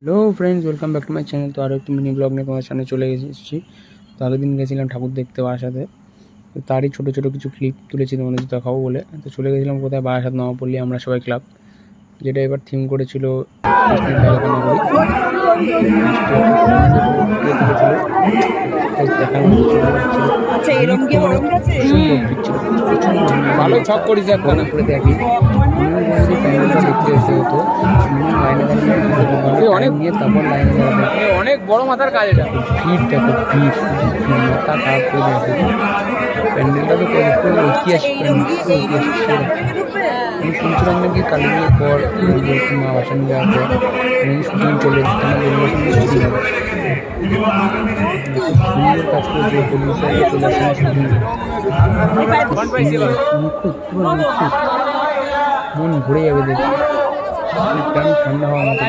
Hello friends, welcome back to my channel. তো আরও একটি মিনি ব্লগ নিয়ে তোমার সামনে চলে এসেছি। তো আগের দিন গেছিলাম ঠাকুর দেখতে বারাসাতে, তো তারই ছোটো ছোটো কিছু ক্লিপ তুলেছি তোমাদের দেখাবো বলে। তো চলে গেছিলাম কোথায়, বারাসাত নবাপল্লী আমরা সবাই ক্লাব, যেটা এবার থিম করেছিল ভালো ছক করেছে একবার করে দেখি প্যান্ডেলটা দেখতে এসে হতো লাইনে দাঁড়িয়ে অনেক নিয়ে তারপর লাইনে দাঁড়াবে। অনেক বড় মাথার কাজ এটা, ভিড় দেখো ভিড়, মাথা খারাপ করে দেখে প্যান্ডেলটা তো পুরো ঐতিহাসিক প্যান্ডেল। আমি শুনছিলাম নাকি কালী পুজোর পর মা বাসন যাওয়ার পর নাকি শুটিং চলে শুটিং সুন্দর কাজ করেছে পুলিশরা চলে আসে শুটিং। মন ঘুরে যাবে দেখি, ঠান্ডা হওয়ার মতো